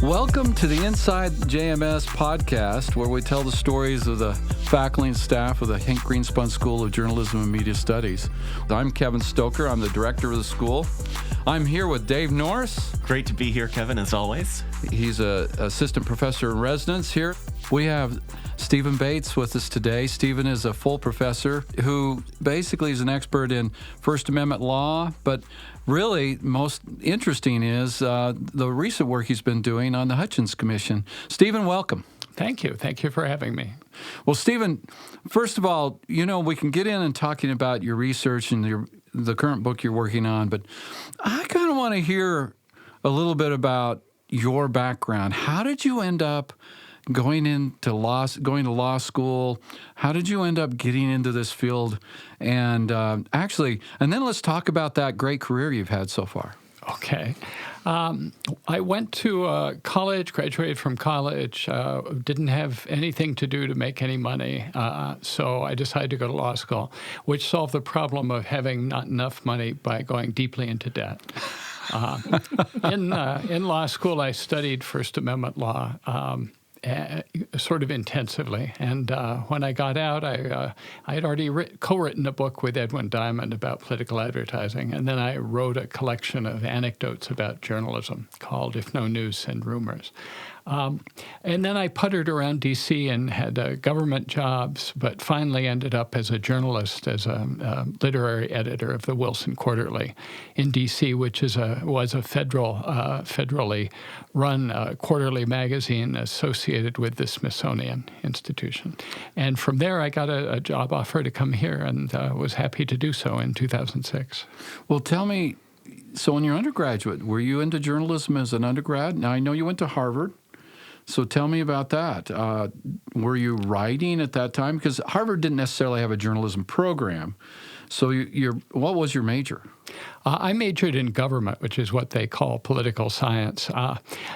Welcome to the Inside JMS podcast, where we tell the stories of the faculty and staff of the Hank Greenspun School of Journalism and Media Studies. I'm Kevin Stoker. I'm the director of the school. I'm here with Dave Norris. Great to be here, Kevin, as always. He's an assistant professor in residence here. We have Stephen Bates with us today. Stephen is a full professor who basically is an expert in First Amendment law, but really most interesting is the recent work he's been doing on the Hutchins Commission. Stephen, welcome. Thank you. Thank you for having me. Well, Stephen, first of all, we can get in and talking about your research and the current book you're working on, but I kind of want to hear a little bit about your background. How did you end up going to law school? How did you end up getting into this field? And then let's talk about that great career you've had so far. Okay. I went to college, graduated from college, didn't have anything to do to make any money, so I decided to go to law school, which solved the problem of having not enough money by going deeply into debt. In law school, I studied First Amendment law sort of intensively. And when I got out, I had already co-written a book with Edwin Diamond about political advertising. And then I wrote a collection of anecdotes about journalism called If No News, Send Rumors. And then I puttered around D.C. and had government jobs, but finally ended up as a journalist, as a literary editor of the Wilson Quarterly in D.C., which was a federally run quarterly magazine associated with the Smithsonian Institution. And from there, I got a job offer to come here and was happy to do so in 2006. Well, tell me, so when you're undergraduate, were you into journalism as an undergrad? Now, I know you went to Harvard. So tell me about that. Were you writing at that time? Because Harvard didn't necessarily have a journalism program. So what was your major? I majored in government, which is what they call political science.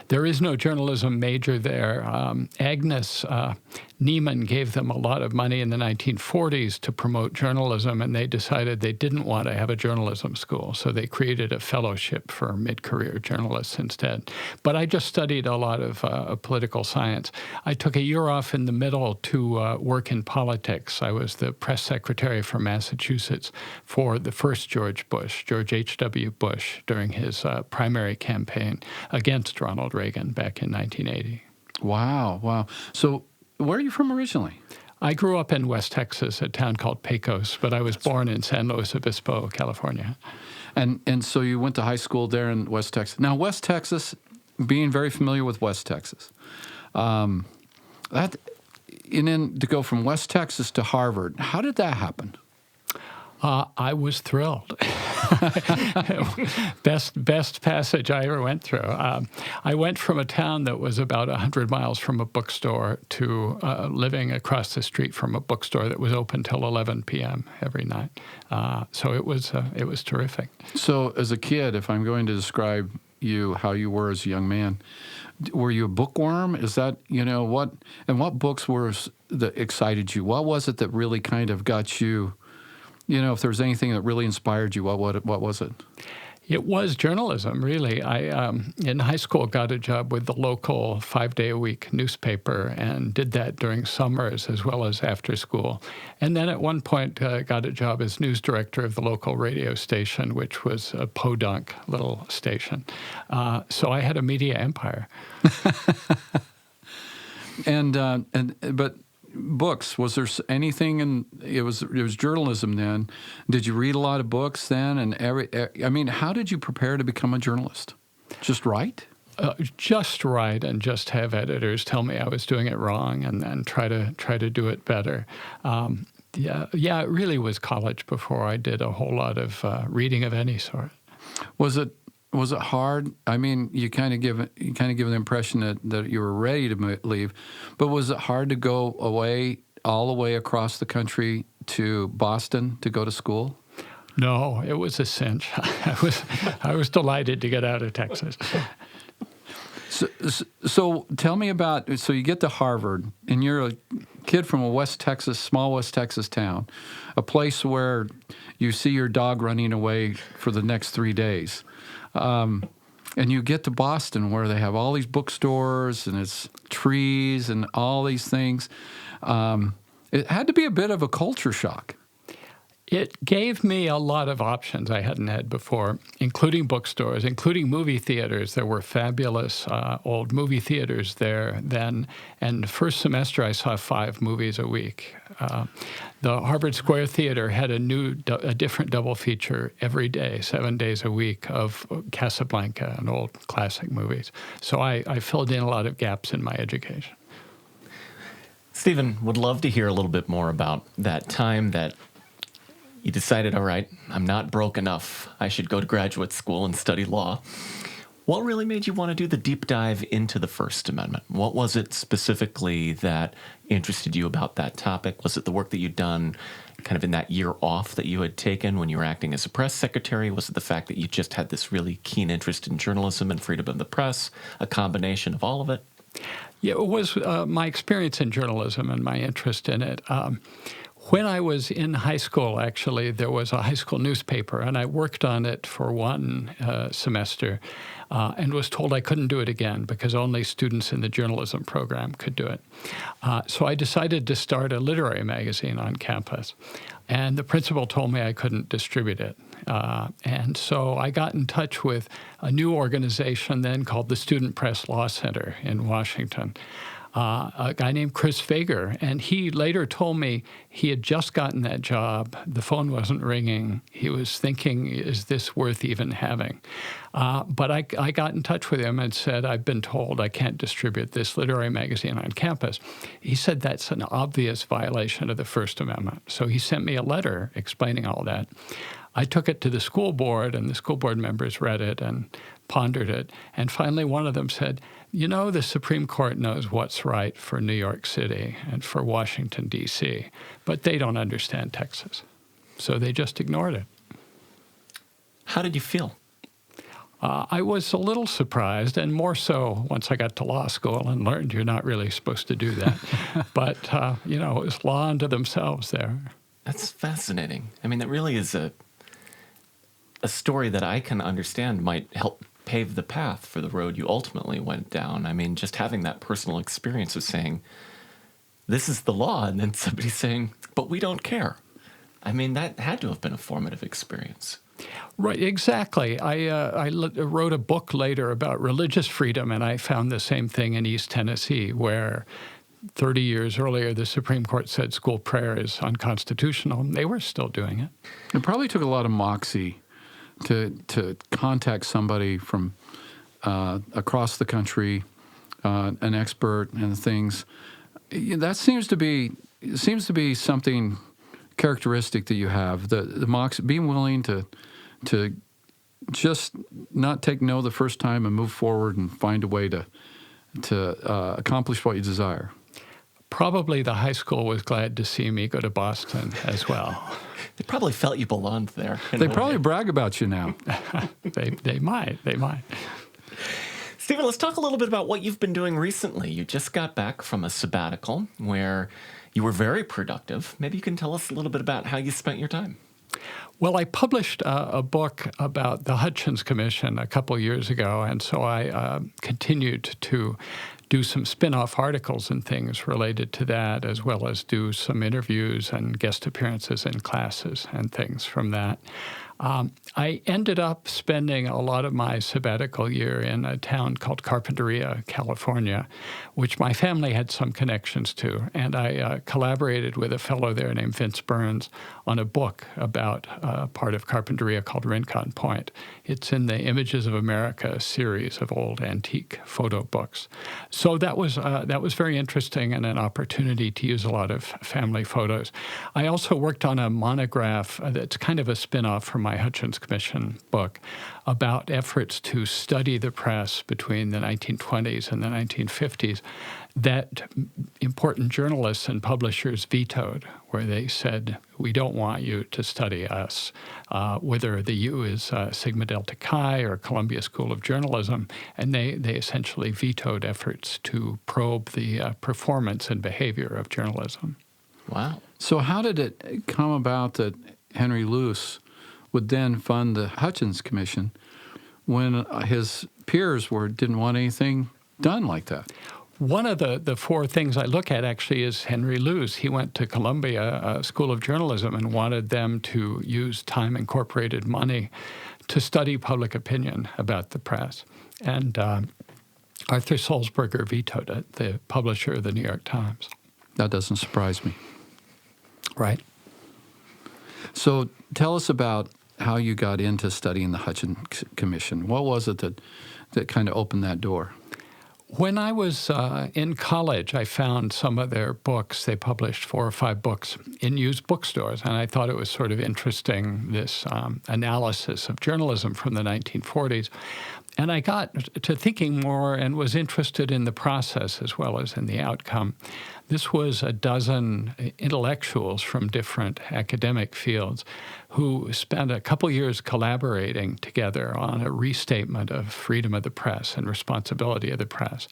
There is no journalism major there. Agnes Neiman gave them a lot of money in the 1940s to promote journalism, and they decided they didn't want to have a journalism school, so they created a fellowship for mid-career journalists instead. But I just studied a lot of political science. I took a year off in the middle to work in politics. I was the press secretary for Massachusetts for the first George H.W. Bush, during his primary campaign against Ronald Reagan back in 1980. Wow. So where are you from originally? I grew up in West Texas, a town called Pecos, but I was born in San Luis Obispo, California. And so you went to high school there in West Texas. Now, West Texas, being very familiar with West Texas, and then to go from West Texas to Harvard, how did that happen? I was thrilled. Best passage I ever went through. I went from a town that was about 100 miles from a bookstore to living across the street from a bookstore that was open till 11 p.m. every night. So it was terrific. So as a kid, if I'm going to describe how you were as a young man, were you a bookworm? Is that, what books that excited you? What was it that really kind of got you? If there was anything that really inspired you, what was it? It was journalism, really. I, in high school, got a job with the local 5-day-a-week newspaper and did that during summers as well as after school. And then at one point got a job as news director of the local radio station, which was a podunk little station. So I had a media empire. But books, was there anything it was journalism then? Did you read a lot of books then? And how did you prepare to become a journalist? Just write? Just write and just have editors tell me I was doing it wrong and then try to do it better. It really was college before I did a whole lot of reading of any sort. Was it hard? You kind of give the impression that you were ready to leave, but was it hard to go away all the way across the country to Boston to go to school? No, it was a cinch. I was delighted to get out of Texas. So tell me about. So you get to Harvard, and you're a kid from small West Texas town, a place where you see your dog running away for the next 3 days. and you get to Boston where they have all these bookstores and it's trees and all these things. It had to be a bit of a culture shock. It gave me a lot of options I hadn't had before, including bookstores, including movie theaters. There were fabulous old movie theaters there then. And the first semester, I saw 5 movies a week. The Harvard Square Theater had a different double feature every day, 7 days a week, of Casablanca and old classic movies. So I filled in a lot of gaps in my education. Stephen, would love to hear a little bit more about that time that you decided, all right, I'm not broke enough. I should go to graduate school and study law. What really made you want to do the deep dive into the First Amendment? What was it specifically that interested you about that topic? Was it the work that you'd done kind of in that year off that you had taken when you were acting as a press secretary? Was it the fact that you just had this really keen interest in journalism and freedom of the press, a combination of all of it? Yeah, it was my experience in journalism and my interest in it. When I was in high school, actually, there was a high school newspaper, and I worked on it for one semester and was told I couldn't do it again because only students in the journalism program could do it. So I decided to start a literary magazine on campus, and the principal told me I couldn't distribute it. And so I got in touch with a new organization then called the Student Press Law Center in Washington. A guy named Chris Fager, and he later told me he had just gotten that job. The phone wasn't ringing. He was thinking, is this worth even having? But I got in touch with him and said, I've been told I can't distribute this literary magazine on campus. He said that's an obvious violation of the First Amendment. So he sent me a letter explaining all that. I took it to the school board, and the school board members read it and pondered it. And finally, one of them said, you know, the Supreme Court knows what's right for New York City and for Washington, D.C., but they don't understand Texas. So they just ignored it. How did you feel? I was a little surprised, and more so once I got to law school and learned you're not really supposed to do that. But, it was law unto themselves there. That's fascinating. I mean, that really is a story that I can understand might help pave the path for the road you ultimately went down. I mean, just having that personal experience of saying, this is the law, and then somebody saying, but we don't care. I mean, that had to have been a formative experience. Right, exactly. I wrote a book later about religious freedom, and I found the same thing in East Tennessee, where 30 years earlier, the Supreme Court said school prayer is unconstitutional. They were still doing it. It probably took a lot of moxie to contact somebody from across the country, an expert and things. That seems to be something characteristic that you have. The moxie, being willing to just not take no the first time and move forward and find a way to accomplish what you desire. Probably the high school was glad to see me go to Boston as well. They probably felt you belonged there. They probably brag about you now. They might. Stephen, let's talk a little bit about what you've been doing recently. You just got back from a sabbatical where you were very productive. Maybe you can tell us a little bit about how you spent your time. Well, I published a book about the Hutchins Commission a couple years ago, and so I continued to do some spin-off articles and things related to that, as well as do some interviews and guest appearances in classes and things from that. I ended up spending a lot of my sabbatical year in a town called Carpinteria, California, which my family had some connections to. And I collaborated with a fellow there named Vince Burns on a book about part of Carpinteria called Rincon Point. It's in the Images of America series of old antique photo books. So that was very interesting and an opportunity to use a lot of family photos. I also worked on a monograph that's kind of a spin-off from my Hutchins Commission book about efforts to study the press between the 1920s and the 1950s that important journalists and publishers vetoed, where they said, we don't want you to study us, whether the U is Sigma Delta Chi or Columbia School of Journalism, and they essentially vetoed efforts to probe the performance and behavior of journalism. Wow. So how did it come about that Henry Luce would then fund the Hutchins Commission when his peers didn't want anything done like that. One of the four things I look at actually is Henry Luce. He went to Columbia School of Journalism and wanted them to use Time Incorporated money to study public opinion about the press. And Arthur Sulzberger vetoed it, the publisher of the New York Times. That doesn't surprise me. Right. So tell us about how you got into studying the Hutchins Commission. What was it that kind of opened that door? When I was in college, I found some of their books. They published 4 or 5 books in used bookstores, and I thought it was sort of interesting, this analysis of journalism from the 1940s. And I got to thinking more and was interested in the process as well as in the outcome. This was a dozen intellectuals from different academic fields who spent a couple years collaborating together on a restatement of freedom of the press and responsibility of the press.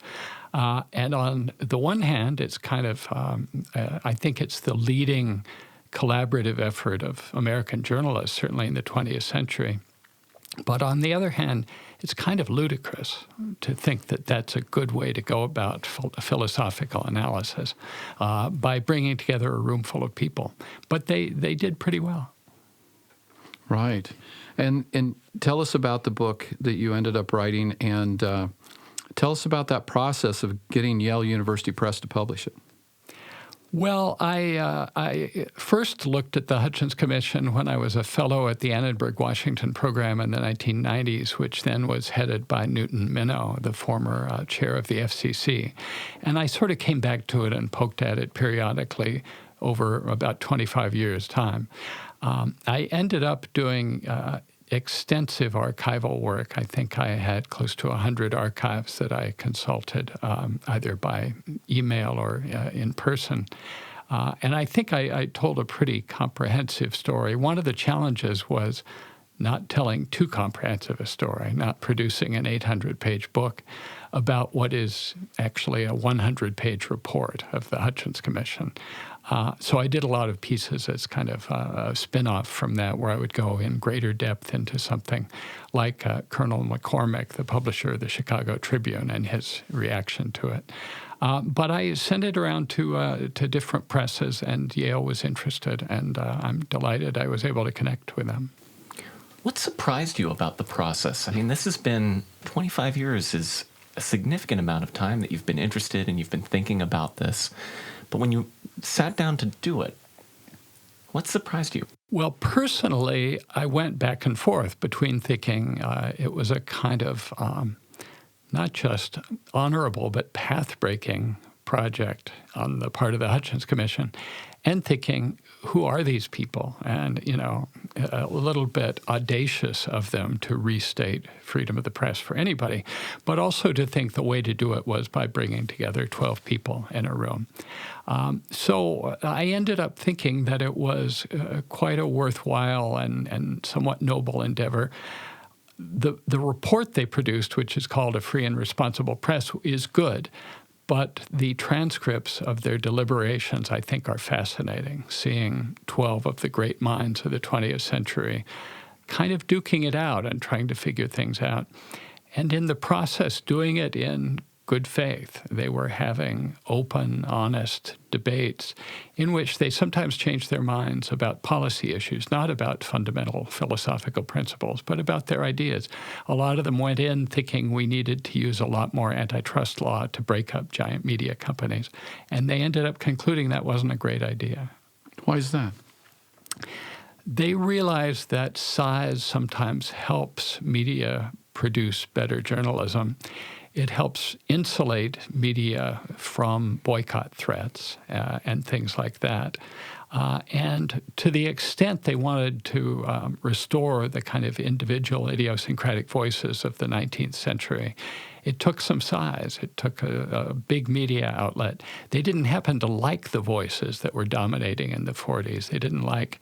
And on the one hand, it's kind of, I think it's the leading collaborative effort of American journalists, certainly in the 20th century. But on the other hand, it's kind of ludicrous to think that that's a good way to go about philosophical analysis by bringing together a room full of people. But they did pretty well. Right. And tell us about the book that you ended up writing, and tell us about that process of getting Yale University Press to publish it. Well, I first looked at the Hutchins Commission when I was a fellow at the Annenberg Washington program in the 1990s, which then was headed by Newton Minow, the former chair of the FCC. And I sort of came back to it and poked at it periodically over about 25 years' time. I ended up doing extensive archival work. I think I had close to 100 archives that I consulted, either by email or in person. And I think I told a pretty comprehensive story. One of the challenges was not telling too comprehensive a story, not producing an 800-page book about what is actually a 100-page report of the Hutchins Commission. So I did a lot of pieces as kind of a spin-off from that, where I would go in greater depth into something like Colonel McCormick, the publisher of the Chicago Tribune, and his reaction to it. But I sent it around to different presses, and Yale was interested, and I'm delighted I was able to connect with them. What surprised you about the process? I mean, this has been 25 years is a significant amount of time that you've been interested and you've been thinking about this. But when you sat down to do it, what surprised you? Well, personally, I went back and forth between thinking it was a kind of not just honorable, but path-breaking project on the part of the Hutchins Commission, and thinking, who are these people? And, you know, a little bit audacious of them to restate freedom of the press for anybody, but also to think the way to do it was by bringing together 12 people in a room. So I ended up thinking that it was quite a worthwhile and somewhat noble endeavor. The report they produced, which is called A Free and Responsible Press, is good. But the transcripts of their deliberations, I think, are fascinating, seeing 12 of the great minds of the 20th century kind of duking it out and trying to figure things out. And in the process, doing it in good faith. They were having open, honest debates in which they sometimes changed their minds about policy issues, not about fundamental philosophical principles, but about their ideas. A lot of them went in thinking we needed to use a lot more antitrust law to break up giant media companies, and they ended up concluding that wasn't a great idea. Why is that? They realized that size sometimes helps media produce better journalism. It helps insulate media from boycott threats and things like that. And to the extent they wanted to restore the kind of individual idiosyncratic voices of the 19th century, it took some size. It took a big media outlet. They didn't happen to like the voices that were dominating in the 40s. They didn't like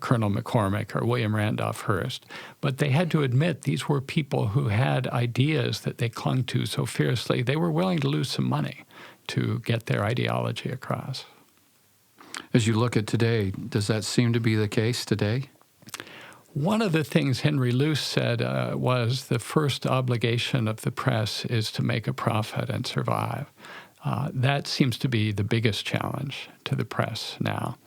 Colonel McCormick or William Randolph Hearst. But they had to admit these were people who had ideas that they clung to so fiercely, they were willing to lose some money to get their ideology across. As you look at today, does that seem to be the case today? One of the things Henry Luce said was the first obligation of the press is to make a profit and survive. That seems to be the biggest challenge to the press now.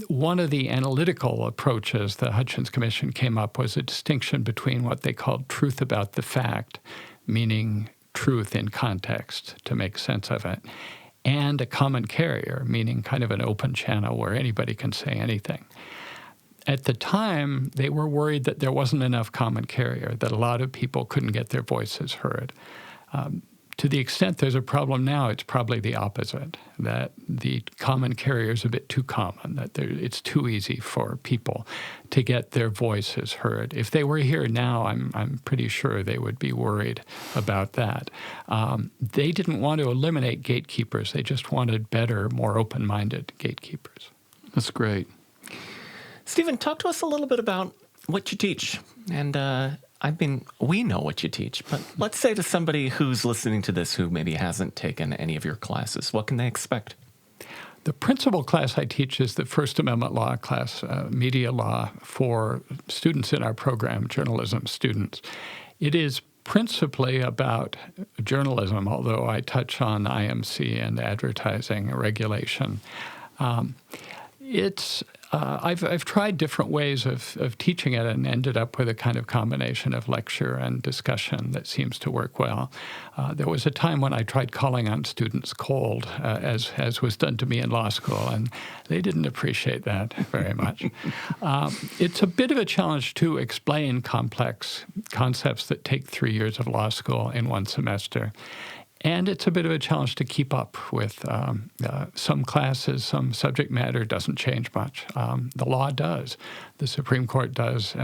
One of the analytical approaches the Hutchins Commission came up was a distinction between what they called truth about the fact, meaning truth in context to make sense of it, and a common carrier, meaning kind of an open channel where anybody can say anything. At the time, they were worried that there wasn't enough common carrier, that a lot of people couldn't get their voices heard. To the extent there's a problem now, it's probably the opposite, that the common carrier is a bit too common, that it's too easy for people to get their voices heard. If they were here now, I'm pretty sure they would be worried about that. They didn't want to eliminate gatekeepers. They just wanted better, more open-minded gatekeepers. That's great. Stephen, talk to us a little bit about what you teach. And we know what you teach, but let's say to somebody who's listening to this who maybe hasn't taken any of your classes, what can they expect? The principal class I teach is the First Amendment law class, media law, for students in our program, journalism students. It is principally about journalism, although I touch on IMC and advertising regulation. I've tried different ways of teaching it and ended up with a kind of combination of lecture and discussion that seems to work well. There was a time when I tried calling on students cold, as was done to me in law school, and they didn't appreciate that very much. It's a bit of a challenge to explain complex concepts that take 3 years of law school in one semester. And it's a bit of a challenge to keep up with some classes. Some subject matter doesn't change much. The law does. The Supreme Court does,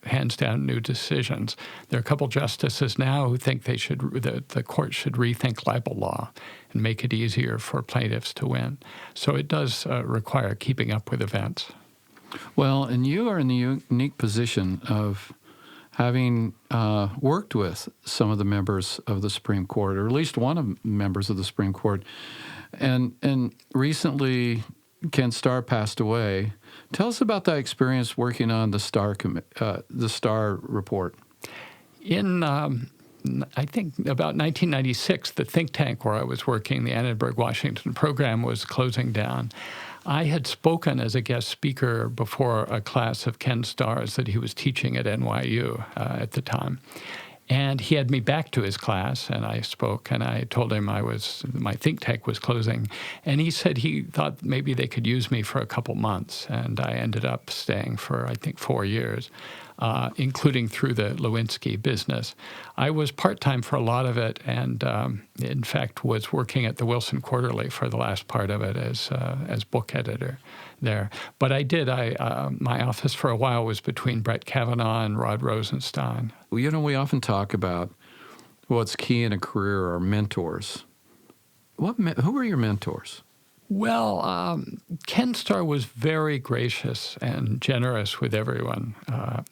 hands down new decisions. There are a couple justices now who think the court should rethink libel law and make it easier for plaintiffs to win. So it does require keeping up with events. Well, and you are in the unique position of having worked with some of the members of the Supreme Court, or at least one of the members of the Supreme Court, and recently Ken Starr passed away. Tell us about that experience working on the Starr report. In I think about 1996, the think tank where I was working, the Annenberg Washington program, was closing down. I had spoken as a guest speaker before a class of Ken Starr's that he was teaching at NYU at the time. And he had me back to his class, and I spoke, and I told him my think tank was closing. And he said he thought maybe they could use me for a couple months. And I ended up staying for, I think, 4 years, including through the Lewinsky business. I was part-time for a lot of it, and in fact was working at the Wilson Quarterly for the last part of it as book editor there. But my office for a while was between Brett Kavanaugh and Rod Rosenstein. Well, you know, we often talk about what's key in a career are mentors. Who were your mentors? Well, Ken Starr was very gracious and generous with everyone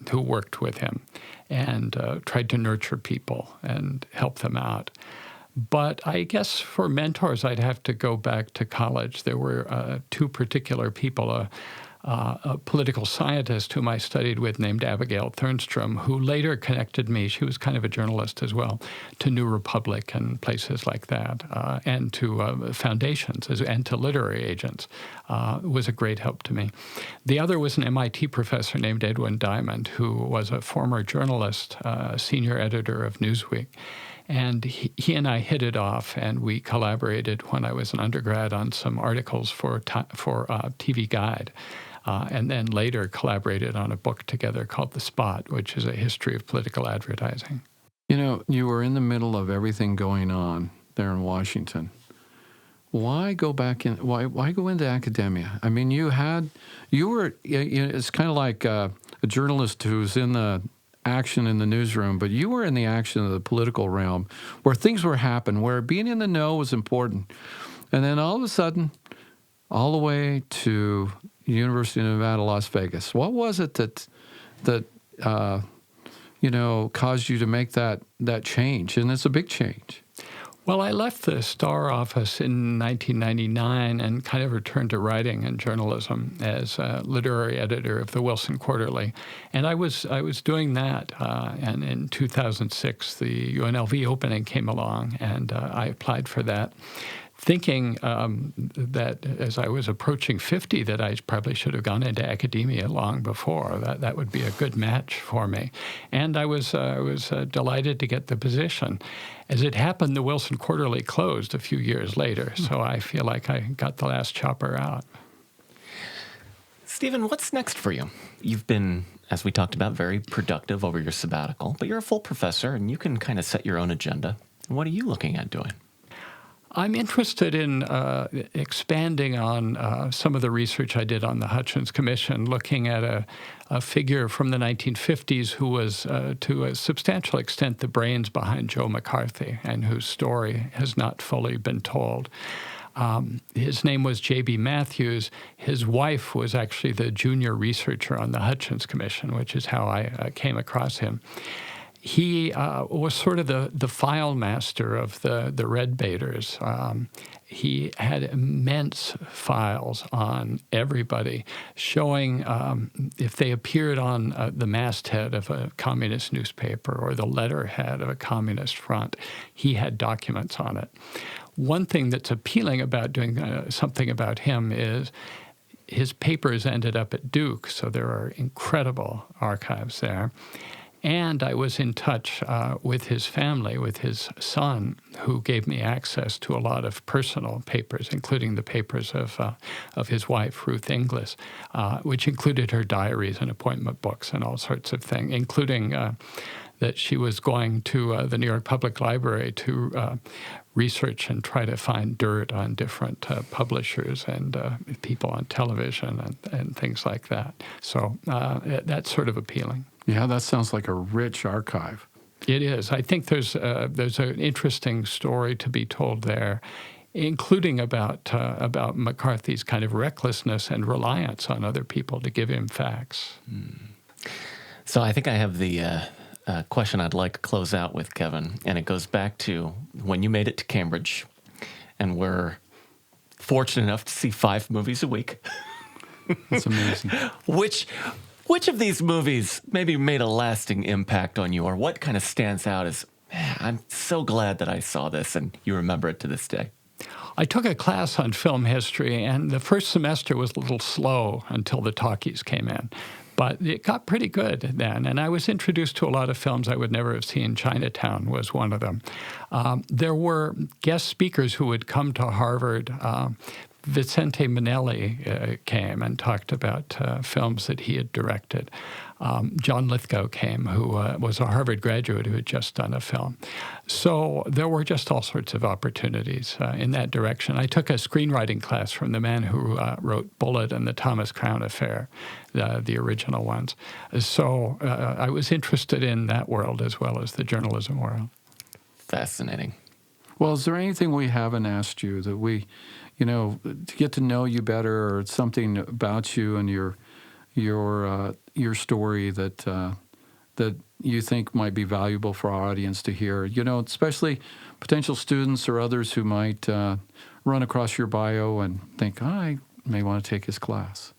who worked with him and tried to nurture people and help them out. But I guess for mentors, I'd have to go back to college. There were two particular people, a political scientist whom I studied with named Abigail Thernstrom, who later connected me, she was kind of a journalist as well, to New Republic and places like that, and to foundations and to literary agents, was a great help to me. The other was an MIT professor named Edwin Diamond, who was a former journalist, senior editor of Newsweek. And he and I hit it off, and we collaborated when I was an undergrad on some articles for TV Guide, and then later collaborated on a book together called The Spot, which is a history of political advertising. You know, you were in the middle of everything going on there in Washington. Why go back in? Why go into academia? I mean, it's kind of like a journalist who's in the action in the newsroom, but you were in the action of the political realm where things were happening, where being in the know was important. And then all of a sudden, all the way to University of Nevada, Las Vegas. What was it that caused you to make that change? And it's a big change. Well, I left the Star office in 1999 and kind of returned to writing and journalism as a literary editor of the Wilson Quarterly. And I was doing that. And in 2006, the UNLV opening came along, and I applied for that, thinking that as I was approaching 50, that I probably should have gone into academia long before. That would be a good match for me. And I was delighted to get the position. As it happened, the Wilson Quarterly closed a few years later, so I feel like I got the last chopper out. Stephen, what's next for you? You've been, as we talked about, very productive over your sabbatical, but you're a full professor and you can kind of set your own agenda. What are you looking at doing? I'm interested in expanding on some of the research I did on the Hutchins Commission, looking at a figure from the 1950s who was, to a substantial extent, the brains behind Joe McCarthy, and whose story has not fully been told. His name was J.B. Matthews. His wife was actually the junior researcher on the Hutchins Commission, which is how I came across him. He was sort of the file master of the red baiters. He had immense files on everybody, showing if they appeared on the masthead of a communist newspaper or the letterhead of a communist front. He had documents on it. One thing that's appealing about doing something about him is his papers ended up at Duke, so there are incredible archives there. And I was in touch with his family, with his son, who gave me access to a lot of personal papers, including the papers of his wife, Ruth Inglis, which included her diaries and appointment books and all sorts of things, including that she was going to the New York Public Library to research and try to find dirt on different publishers and people on television and things like that. So that's sort of appealing. Yeah, that sounds like a rich archive. It is. I think there's an interesting story to be told there, including about McCarthy's kind of recklessness and reliance on other people to give him facts. So I think I have the question I'd like to close out with, Kevin, and it goes back to when you made it to Cambridge and were fortunate enough to see 5 movies a week. That's amazing. Which of these movies maybe made a lasting impact on you, or what kind of stands out as, man, I'm so glad that I saw this, and you remember it to this day? I took a class on film history, and the first semester was a little slow until the talkies came in. But it got pretty good then, and I was introduced to a lot of films I would never have seen. Chinatown was one of them. There were guest speakers who would come to Harvard. Vicente Minnelli came and talked about films that he had directed. John Lithgow came, who was a Harvard graduate who had just done a film. So there were just all sorts of opportunities in that direction. I took a screenwriting class from the man who wrote Bullitt and the Thomas Crown Affair, the original ones. So I was interested in that world as well as the journalism world. Fascinating. Well, is there anything we haven't asked you that we, to get to know you better, or something about you and your story that you think might be valuable for our audience to hear? Especially potential students or others who might run across your bio and think, I may want to take his class.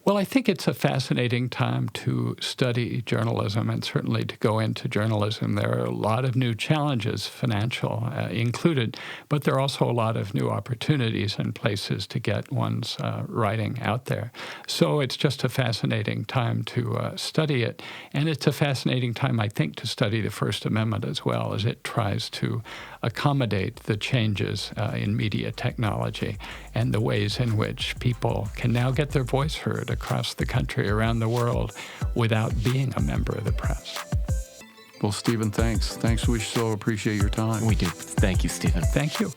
Well, I think it's a fascinating time to study journalism, and certainly to go into journalism. There are a lot of new challenges, financial included, but there are also a lot of new opportunities and places to get one's writing out there. So it's just a fascinating time to study it, and it's a fascinating time, I think, to study the First Amendment as well, as it tries to accommodate the changes in media technology and the ways in which people can now get their voice heard across the country, around the world, without being a member of the press. Well, Stephen, thanks. We so appreciate your time. We do. Thank you, Stephen. Thank you.